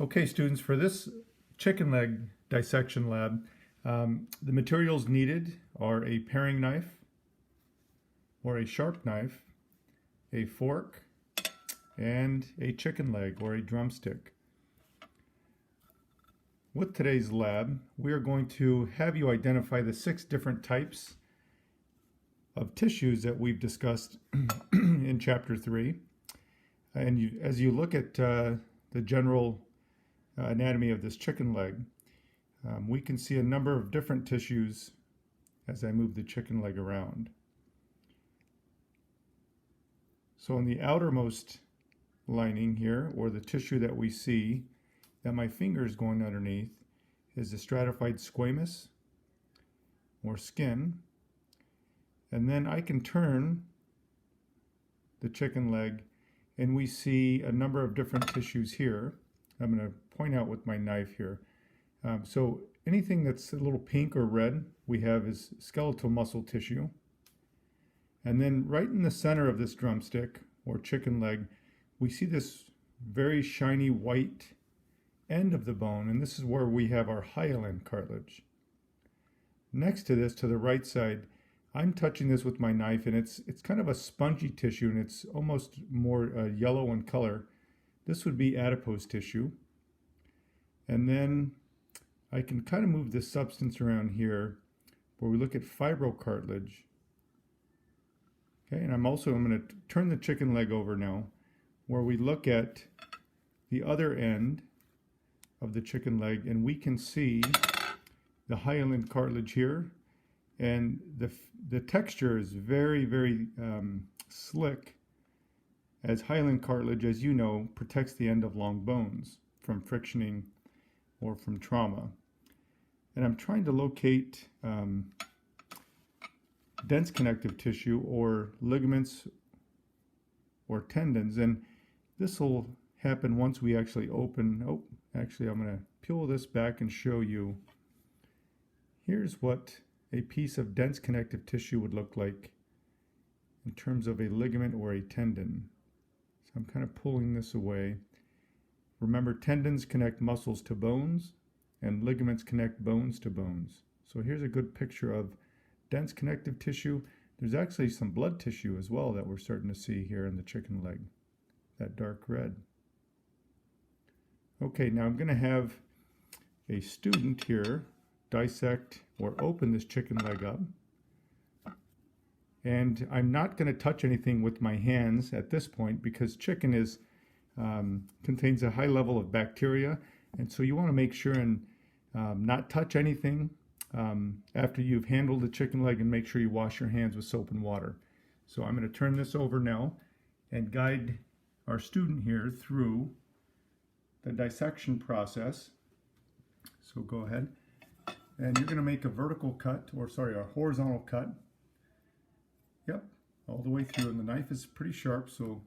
Okay, students, for this chicken leg dissection lab, the materials needed are a paring knife or a sharp knife, a fork, and a chicken leg or a drumstick. With today's lab, we are going to have you identify the 6 different types of tissues that we've discussed in Chapter 3. And as you look at the general anatomy of this chicken leg, we can see a number of different tissues as I move the chicken leg around. So in the outermost lining here, or the tissue that we see that my finger is going underneath, is the stratified squamous or skin. And then I can turn the chicken leg and we see a number of different tissues here. I'm going to point out with my knife here. So anything that's a little pink or red we have is skeletal muscle tissue. And then right in the center of this drumstick or chicken leg, we see this very shiny white end of the bone, and this is where we have our hyaline cartilage. Next to this, to the right side, I'm touching this with my knife, and it's kind of a spongy tissue, and it's almost more yellow in color. This would be adipose tissue. And then I can kind of move this substance around here where we look at fibrocartilage. Okay, and I'm going to turn the chicken leg over now, where we look at the other end of the chicken leg, and we can see the hyaline cartilage here, and the texture is very, very slick, as hyaline cartilage, as you know, protects the end of long bones from frictioning or from trauma. And I'm trying to locate dense connective tissue or ligaments or tendons, and this will happen once we actually open. Oh, actually I'm going to peel this back and show you. Here's what a piece of dense connective tissue would look like in terms of a ligament or a tendon. So I'm kind of pulling this away. Remember, tendons connect muscles to bones and ligaments connect bones to bones. So here's a good picture of dense connective tissue. There's actually some blood tissue as well that we're starting to see here in the chicken leg, that dark red. Okay, now I'm going to have a student here dissect or open this chicken leg up. And I'm not going to touch anything with my hands at this point because chicken contains a high level of bacteria, and so you want to make sure and not touch anything after you've handled the chicken leg, and make sure you wash your hands with soap and water. So I'm going to turn this over now and guide our student here through the dissection process. So go ahead, and you're going to make a vertical cut, or sorry, a horizontal cut. Yep, all the way through, and the knife is pretty sharp, so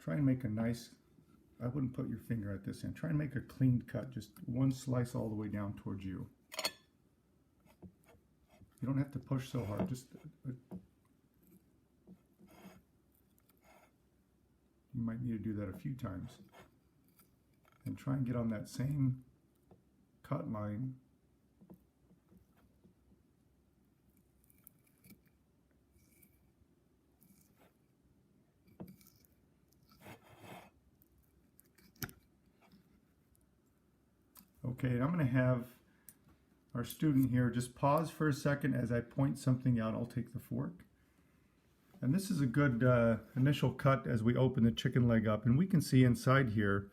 try and make a nice, I wouldn't put your finger at this end, try and make a clean cut, just one slice all the way down towards you. You don't have to push so hard, just you might need to do that a few times. And try and get on that same cut line. Okay, and I'm going to have our student here just pause for a second as I point something out. I'll take the fork. And this is a good initial cut as we open the chicken leg up, and we can see inside here,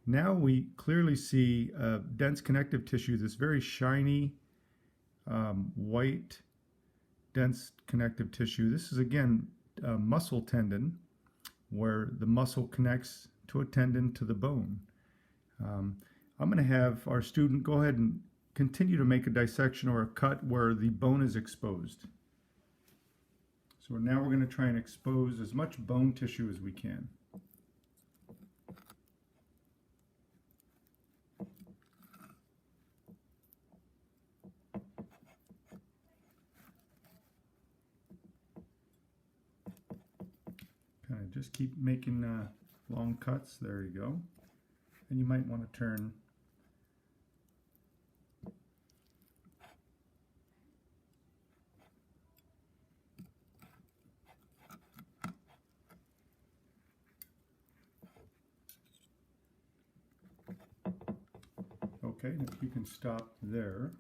now we clearly see dense connective tissue, this very shiny white dense connective tissue. This is again a muscle tendon, where the muscle connects to a tendon to the bone. I'm going to have our student go ahead and continue to make a dissection or a cut where the bone is exposed. So now we're going to try and expose as much bone tissue as we can. Kind of just keep making long cuts. There you go. And you might want to turn okay, and if you can stop there,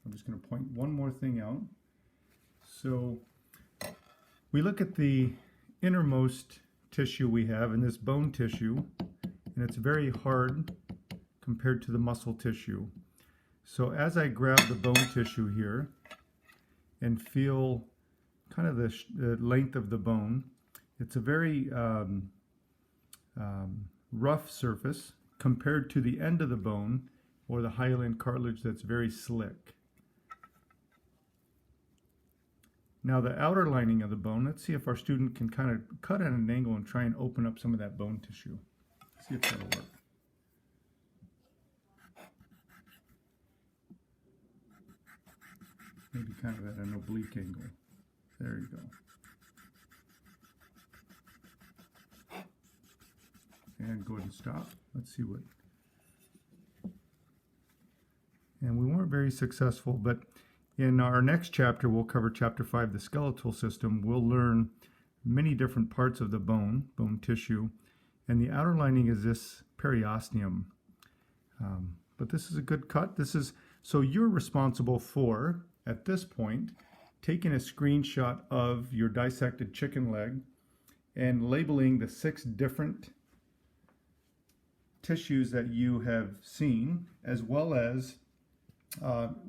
I'm just going to point one more thing out. So we look at the innermost tissue we have in this bone tissue, and it's very hard compared to the muscle tissue. So as I grab the bone tissue here and feel kind of the length of the bone, it's a very rough surface compared to the end of the bone or the hyaline cartilage that's very slick. Now the outer lining of the bone, let's see if our student can kind of cut at an angle and try and open up some of that bone tissue. See if that'll work. Maybe kind of at an oblique angle. There you go. And go ahead and stop. Let's see what. And we weren't very successful, but in our next chapter, we'll cover chapter 5, the skeletal system. We'll learn many different parts of the bone tissue, and the outer lining is this periosteum. But this is a good cut. So you're responsible for, at this point, taking a screenshot of your dissected chicken leg and labeling the 6 different tissues that you have seen, as well as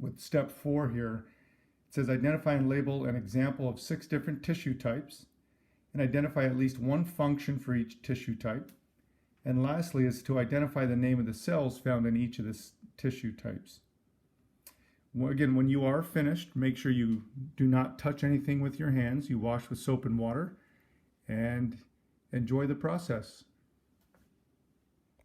with step 4 here, it says identify and label an example of 6 different tissue types and identify at least one function for each tissue type. And lastly is to identify the name of the cells found in each of the tissue types. Again, when you are finished, make sure you do not touch anything with your hands. You wash with soap and water and enjoy the process.